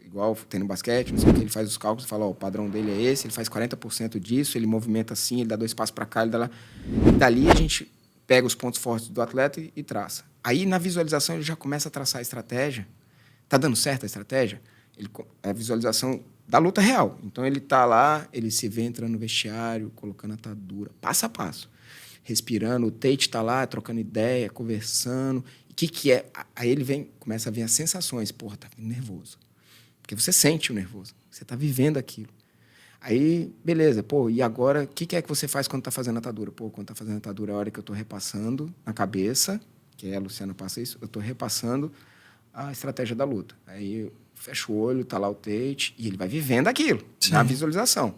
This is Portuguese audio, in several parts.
igual tem no basquete, não sei o que, ele faz os cálculos e fala, o padrão dele é esse, ele faz 40% disso, ele movimenta assim, ele dá 2 passos para cá, ele dá lá. E dali a gente pega os pontos fortes do atleta e traça. Aí, na visualização, ele já começa a traçar a estratégia. Tá dando certo a estratégia? É a visualização da luta real. Então, ele tá lá, ele se vê entrando no vestiário, colocando atadura, passo a passo, respirando. O Tate tá lá, trocando ideia, conversando. O que é? Aí ele começa a vir as sensações. Porra, tá nervoso. Porque você sente o nervoso. Você tá vivendo aquilo. Aí, beleza. Pô, e agora, o que é que você faz quando tá fazendo atadura? Pô, quando tá fazendo atadura é a hora que eu tô repassando na cabeça, que a Luciana passa isso, eu tô repassando a estratégia da luta. Aí eu fecho o olho, tá lá o Tate, e ele vai vivendo aquilo, na visualização.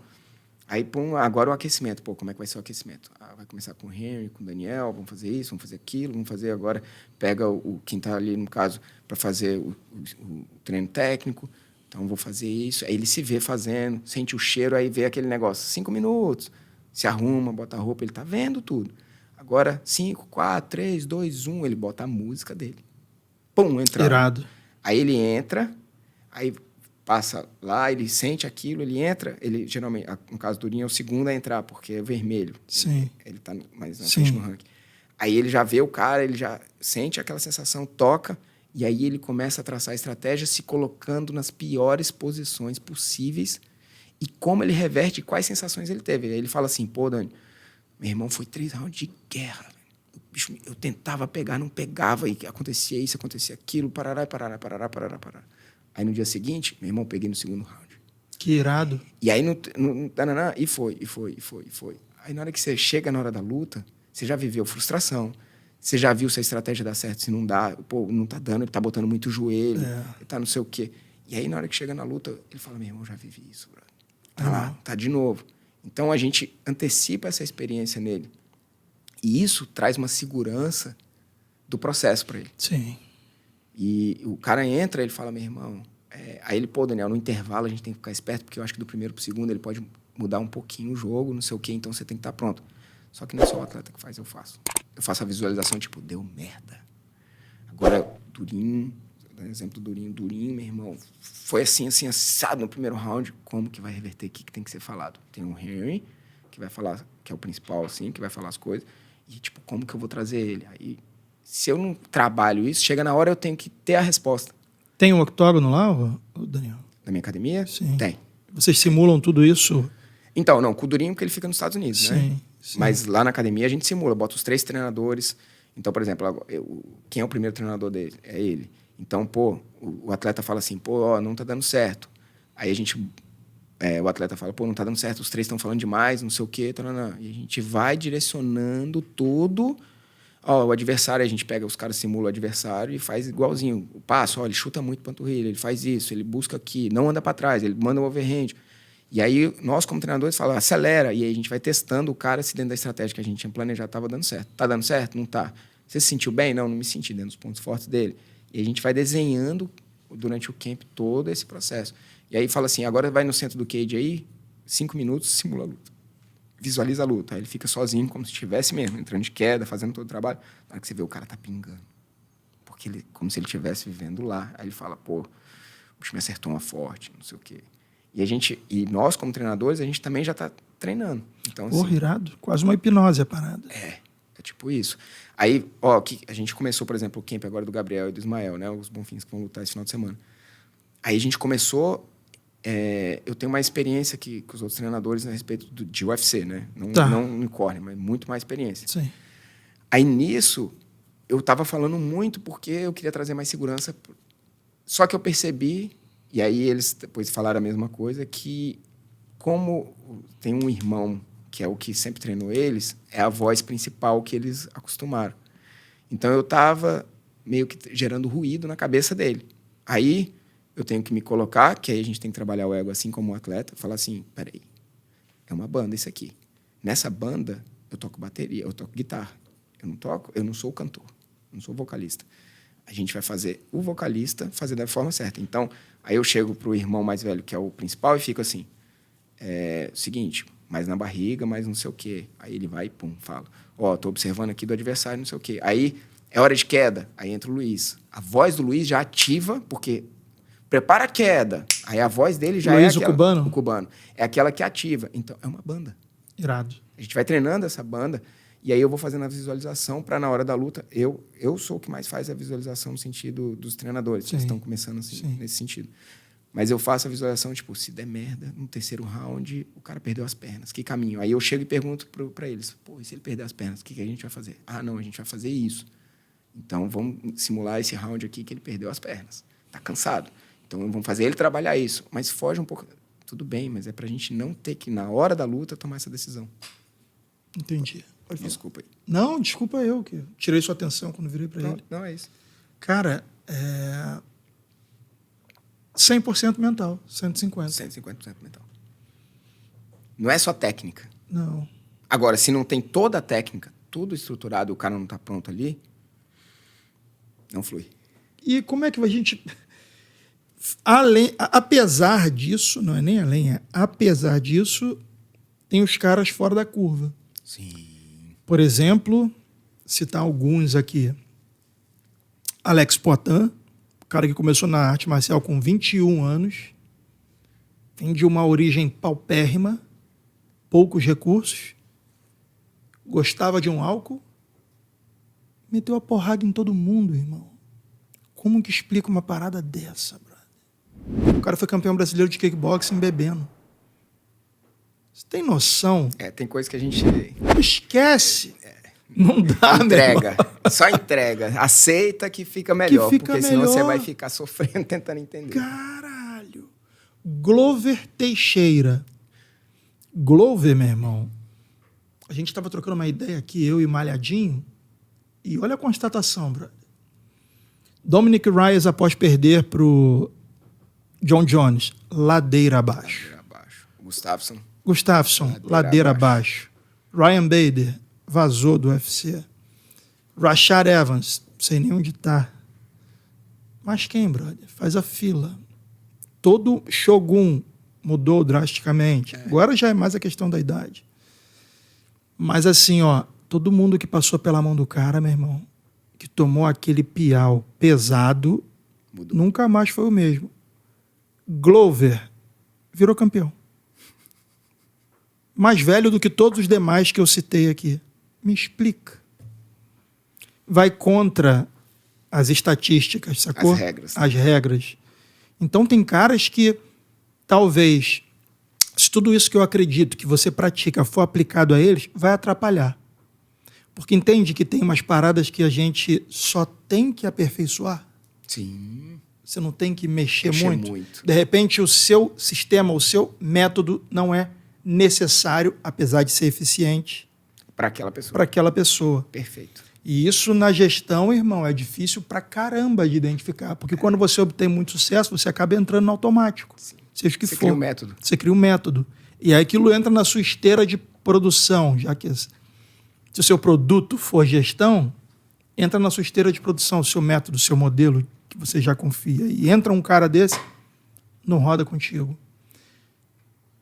Aí, pum, agora o aquecimento. Pô, como é que vai ser o aquecimento? Vai começar com o Henry, com o Daniel, vamos fazer isso, vamos fazer aquilo, vamos fazer agora... Pega quem está ali, no caso, para fazer o treino técnico. Então, vou fazer isso. Aí ele se vê fazendo, sente o cheiro, aí vê aquele negócio. 5 minutos, se arruma, bota a roupa, ele está vendo tudo. Agora, 5, 4, 3, 2, 1, ele bota a música dele. Pum, entra. Irado. Aí ele entra, aí... passa lá, ele sente aquilo, ele entra, ele geralmente, no caso do Durinho, é o segundo a entrar, porque é vermelho. Sim. Ele tá mais na frente no ranking. Aí ele já vê o cara, ele já sente aquela sensação, toca, e aí ele começa a traçar a estratégia se colocando nas piores posições possíveis e como ele reverte, quais sensações ele teve. Aí ele fala assim, pô, Dani, meu irmão, foi 3 rounds de guerra. Bicho, eu tentava pegar, não pegava, e acontecia isso, acontecia aquilo, parará. Aí, no dia seguinte, meu irmão, peguei no segundo round. Que irado. E aí, e foi. Aí, na hora que você chega na hora da luta, você já viveu frustração. Você já viu se a estratégia dá certo, se não dá. Pô, não tá dando, ele tá botando muito joelho, ele tá não sei o quê. E aí, na hora que chega na luta, ele fala, meu irmão, já vivi isso, brother. Tá lá, tá de novo. Então, a gente antecipa essa experiência nele. E isso traz uma segurança do processo para ele. Sim. E o cara entra, ele fala, meu irmão... Aí ele, pô, Daniel, no intervalo a gente tem que ficar esperto, porque eu acho que do primeiro pro segundo ele pode mudar um pouquinho o jogo, não sei o quê, então você tem que estar pronto. Só que não é só o atleta que faz, eu faço. Eu faço a visualização, tipo, deu merda. Agora, Durinho, exemplo do Durinho, meu irmão, foi assim, assado no primeiro round, como que vai reverter, o que tem que ser falado? Tem o Henry, que vai falar, que é o principal, assim, que vai falar as coisas, e, tipo, como que eu vou trazer ele? Aí, se eu não trabalho isso, chega na hora eu tenho que ter a resposta. Tem um octógono lá, Daniel? Na minha academia? Sim. Tem. Vocês simulam tudo isso? Então, não, com o Durinho, porque ele fica nos Estados Unidos, né? Sim. Mas lá na academia a gente simula, bota os 3 treinadores. Então, por exemplo, quem é o primeiro treinador dele? É ele. Então, pô, o atleta fala assim, pô, ó, não tá dando certo. Aí o atleta fala, pô, não tá dando certo, os 3 estão falando demais, não sei o quê, e a gente vai direcionando tudo. Ó, o adversário, a gente pega os caras, simula o adversário e faz igualzinho. O passo, ó, ele chuta muito panturrilha, ele faz isso, ele busca aqui, não anda para trás, ele manda o overhand. E aí, nós, como treinadores, falamos, acelera. E aí, a gente vai testando o cara se dentro da estratégia que a gente tinha planejado estava dando certo. Tá dando certo? Não tá. Você se sentiu bem? Não, não me senti, dentro dos pontos fortes dele. E a gente vai desenhando, durante o camp, todo esse processo. E aí, fala assim, agora vai no centro do cage aí, 5 minutos, simula a luta. Visualiza a luta. Aí ele fica sozinho, como se estivesse mesmo, entrando de queda, fazendo todo o trabalho. Na hora que você vê, o cara tá pingando. Porque ele, como se ele estivesse vivendo lá. Aí ele fala, pô, o bicho me acertou uma forte, não sei o quê. E nós, como treinadores, a gente também já está treinando. Então, porra, assim, irado. Quase uma hipnose a parada. É tipo isso. Aí, ó, a gente começou, por exemplo, o camp agora do Gabriel e do Ismael, né? Os Bonfins que vão lutar esse final de semana. Aí a gente começou... eu tenho mais experiência que os outros treinadores a respeito de UFC, né? Não no corner, mas muito mais experiência. Sim. Aí, nisso, eu estava falando muito porque eu queria trazer mais segurança. Só que eu percebi... E aí eles depois falaram a mesma coisa, que como tem um irmão, que é o que sempre treinou eles, é a voz principal que eles acostumaram. Então, eu estava meio que gerando ruído na cabeça dele. Aí, eu tenho que me colocar, que aí a gente tem que trabalhar o ego assim como um atleta, falar assim, peraí, é uma banda isso aqui. Nessa banda, eu toco bateria, eu toco guitarra. Eu não sou o cantor, não sou o vocalista. A gente vai fazer o vocalista fazer da forma certa. Então, aí eu chego pro irmão mais velho, que é o principal, e fico assim, seguinte, mais na barriga, mais não sei o quê. Aí ele vai e pum, fala, ó, tô observando aqui do adversário, não sei o quê. Aí é hora de queda, aí entra o Luiz. A voz do Luiz já ativa, porque Prepara a queda. Aí a voz dele já Luiz, é aquela... o cubano? O cubano. É aquela que ativa. Então, é uma banda. Irado. A gente vai treinando essa banda e aí eu vou fazendo a visualização para na hora da luta. Eu sou o que mais faz a visualização no sentido dos treinadores. Sim. Eles estão começando assim, Sim. nesse sentido. Mas eu faço a visualização, tipo, se der merda, no terceiro round, o cara perdeu as pernas. Que caminho? Aí eu chego e pergunto para eles, pô, e se ele perder as pernas, o que a gente vai fazer? Ah, não, a gente vai fazer isso. Então, vamos simular esse round aqui que ele perdeu as pernas. Tá cansado. Então, vamos fazer ele trabalhar isso. Mas foge um pouco... Tudo bem, mas é pra gente não ter que, na hora da luta, tomar essa decisão. Entendi. Pode falar. Desculpa aí. Não, desculpa eu, que tirei sua atenção quando virei para ele. Não é isso. Cara, 100% mental, 150%. 150% mental. Não é só técnica. Não. Agora, se não tem toda a técnica, tudo estruturado e o cara não tá pronto ali, não flui. E como é que a gente... apesar disso, não é nem além, apesar disso, tem os caras fora da curva. Sim. Por exemplo, citar alguns aqui. Alex Poitin, o cara que começou na arte marcial com 21 anos, vem de uma origem paupérrima, poucos recursos, gostava de um álcool, meteu a porrada em todo mundo, irmão. Como que explica uma parada dessa, brother? O cara foi campeão brasileiro de kickboxing bebendo. Você tem noção? Tem coisa que a gente... Esquece. Não dá, entrega. Só entrega. Aceita que fica melhor. Que fica porque senão melhor. você vai ficar sofrendo tentando entender. Caralho. Glover Teixeira. Glover, meu irmão. A gente estava trocando uma ideia aqui, eu e Malhadinho. E olha a constatação, brother. Dominic Reyes, após perder pro John Jones, ladeira abaixo. Ladeira abaixo. Gustafsson, ladeira abaixo. Ryan Bader, vazou do UFC. Rashad Evans, sei nem onde tá. Mas quem, brother? Faz a fila. Todo Shogun mudou drasticamente. Agora já é mais a questão da idade. Mas assim, ó, todo mundo que passou pela mão do cara, meu irmão, que tomou aquele piau pesado, Mudou. Nunca mais foi o mesmo. Glover virou campeão. Mais velho do que todos os demais que eu citei aqui. Me explica. Vai contra as estatísticas, sacou? As regras. As regras. Então tem caras que talvez, se tudo isso que eu acredito que você pratica for aplicado a eles, vai atrapalhar. Porque entende que tem umas paradas que a gente só tem que aperfeiçoar? Sim. Você não tem que mexer muito. muito. De repente, o seu sistema, o seu método não é necessário, apesar de ser eficiente, Para aquela pessoa. para aquela pessoa. Perfeito. E isso na gestão, irmão, é difícil pra caramba de identificar. Porque quando você obtém muito sucesso, você acaba entrando no automático. Sim. Seja o que Você for. cria um método. Você cria um método. E aí aquilo entra na sua esteira de produção, já que se o seu produto for gestão, entra na sua esteira de produção, o seu método, o seu modelo, que você já confia. E entra um cara desse, não roda contigo.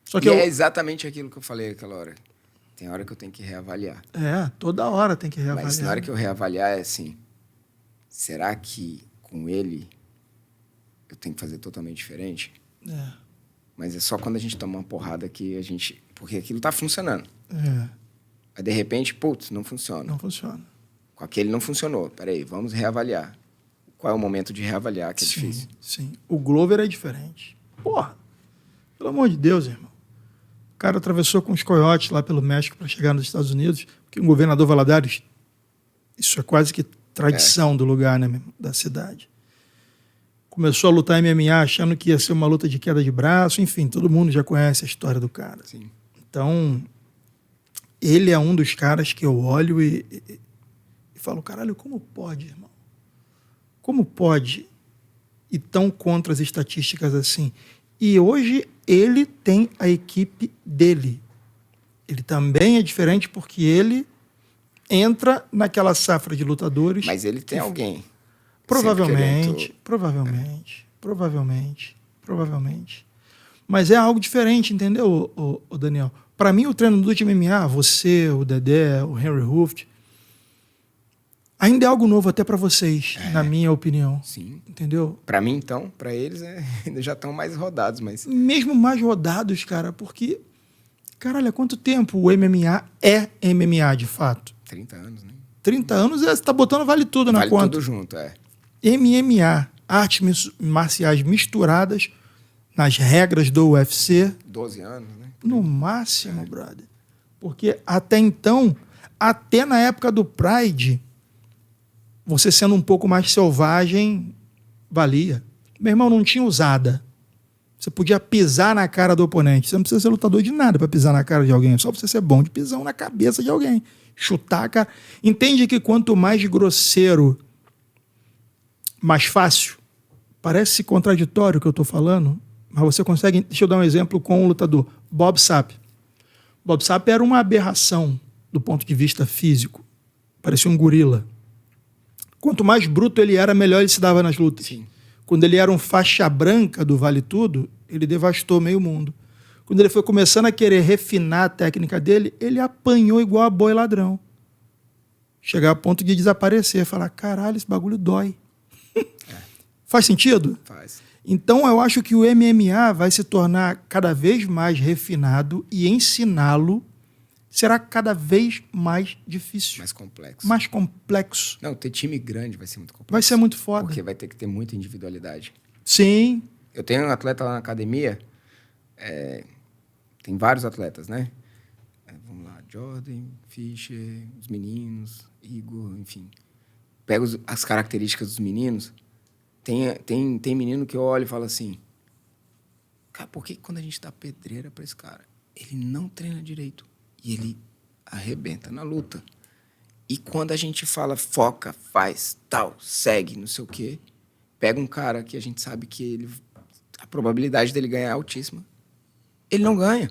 Só que é exatamente aquilo que eu falei aquela hora. Tem hora que eu tenho que reavaliar. Toda hora tem que reavaliar. Mas na hora que eu reavaliar é assim, será que com ele eu tenho que fazer totalmente diferente? Mas é só quando a gente toma uma porrada que a gente... Porque aquilo tá funcionando. Aí, de repente, putz, não funciona. Não funciona. Com aquele não funcionou. Peraí, vamos reavaliar. Qual é o momento de reavaliar, que é difícil? Sim. O Glover é diferente. Porra! Pelo amor de Deus, irmão. O cara atravessou com os coiotes lá pelo México para chegar nos Estados Unidos, porque o governador Valadares, isso é quase que tradição do lugar, né, da cidade. Começou a lutar MMA achando que ia ser uma luta de queda de braço, enfim, todo mundo já conhece a história do cara. Sim. Então, ele é um dos caras que eu olho e falo, caralho, como pode, irmão? Como pode ir tão contra as estatísticas assim? E hoje ele tem a equipe dele. Ele também é diferente porque ele entra naquela safra de lutadores. Mas ele tem alguém. Provavelmente. Mas é algo diferente, entendeu, o Daniel? Para mim, o treinador de MMA, você, o Dedé, o Henry Hooft, Ainda é algo novo até para vocês, na minha opinião. Sim. Entendeu? Para mim, então, para eles, ainda já estão mais rodados, mas... Mesmo mais rodados, cara, porque... Caralho, há quanto tempo o MMA é MMA, de fato? 30 anos, né? 30 anos, você tá botando vale tudo na conta. Vale tudo junto, MMA, artes marciais misturadas nas regras do UFC. 12 anos, né? No máximo, brother. Porque até então, até na época do Pride, você sendo um pouco mais selvagem, valia. Meu irmão, não tinha usada. Você podia pisar na cara do oponente. Você não precisa ser lutador de nada para pisar na cara de alguém. É só você ser bom de pisão na cabeça de alguém. Chutar a cara. Entende que quanto mais grosseiro, mais fácil. Parece contraditório o que eu estou falando, mas você consegue... Deixa eu dar um exemplo com um lutador. Bob Sapp. Bob Sapp era uma aberração do ponto de vista físico. Parecia um gorila. Quanto mais bruto ele era, melhor ele se dava nas lutas. Sim. Quando ele era um faixa branca do Vale Tudo, ele devastou meio mundo. Quando ele foi começando a querer refinar a técnica dele, ele apanhou igual a boi ladrão. Chegar a ponto de desaparecer. Falar, caralho, esse bagulho dói. Faz sentido? Faz. Então, eu acho que o MMA vai se tornar cada vez mais refinado e ensiná-lo será cada vez mais difícil. Mais complexo. Mais complexo. Não, ter time grande vai ser muito complexo. Vai ser muito foda. Porque vai ter que ter muita individualidade. Sim. Eu tenho um atleta lá na academia, tem vários atletas, né? Vamos lá, Jordan, Fischer, os meninos, Igor, enfim. Pego as características dos meninos. Tem menino que eu olho e falo assim, cara, por que quando a gente dá pedreira pra esse cara, ele não treina direito e ele arrebenta na luta? E quando a gente fala, foca, faz, tal, segue, não sei o quê, pega um cara que a gente sabe que a probabilidade dele ganhar é altíssima, ele não ganha.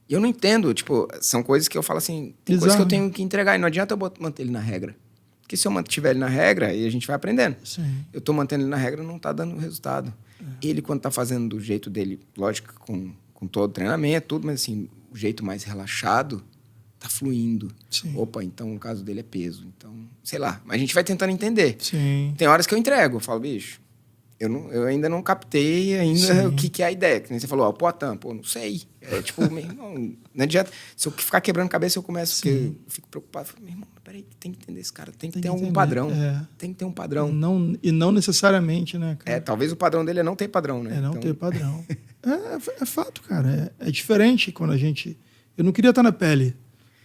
E eu não entendo, tipo, são coisas que eu falo assim, tem coisas que eu tenho que entregar e não adianta eu manter ele na regra. Porque se eu mantiver ele na regra, aí a gente vai aprendendo. Sim. Eu tô mantendo ele na regra, não tá dando resultado. Ele, quando tá fazendo do jeito dele, lógico, com todo o treinamento, tudo, mas assim, o jeito mais relaxado, tá fluindo. Sim. Opa, então o caso dele é peso. Então, sei lá. Mas a gente vai tentando entender. Sim. Tem horas que eu entrego, eu falo, bicho, eu ainda não captei ainda o que é a ideia. Que nem você falou, o Poatan, pô, não sei. É tipo, meu irmão, não adianta. Se eu ficar quebrando cabeça, eu começo, porque eu fico preocupado. Falo, meu irmão, peraí, tem que entender esse cara. Tem que ter algum padrão. Tem que ter um padrão. E não necessariamente, né, cara? Talvez o padrão dele é não ter padrão, né? É não ter padrão. É fato, cara. É diferente quando a gente... Eu não queria estar na pele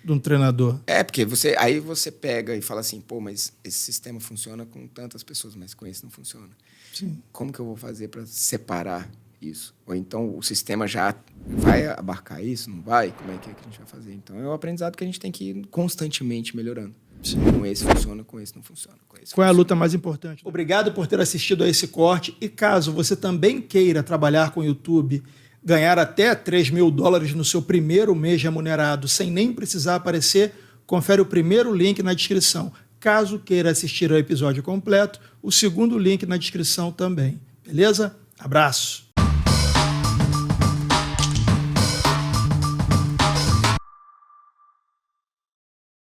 de um treinador. Porque aí você pega e fala assim, pô, mas esse sistema funciona com tantas pessoas, mas com esse não funciona. Sim. Como que eu vou fazer para separar isso? Ou então o sistema já vai abarcar isso, não vai? Como é que a gente vai fazer? Então é um aprendizado que a gente tem que ir constantemente melhorando. Sim. Com esse funciona, com esse não funciona. Qual é a luta mais importante? Obrigado por ter assistido a esse corte. E caso você também queira trabalhar com o YouTube, ganhar até $3.000 no seu primeiro mês remunerado, sem nem precisar aparecer, confere o primeiro link na descrição. Caso queira assistir ao episódio completo, o segundo link na descrição também. Beleza? Abraço!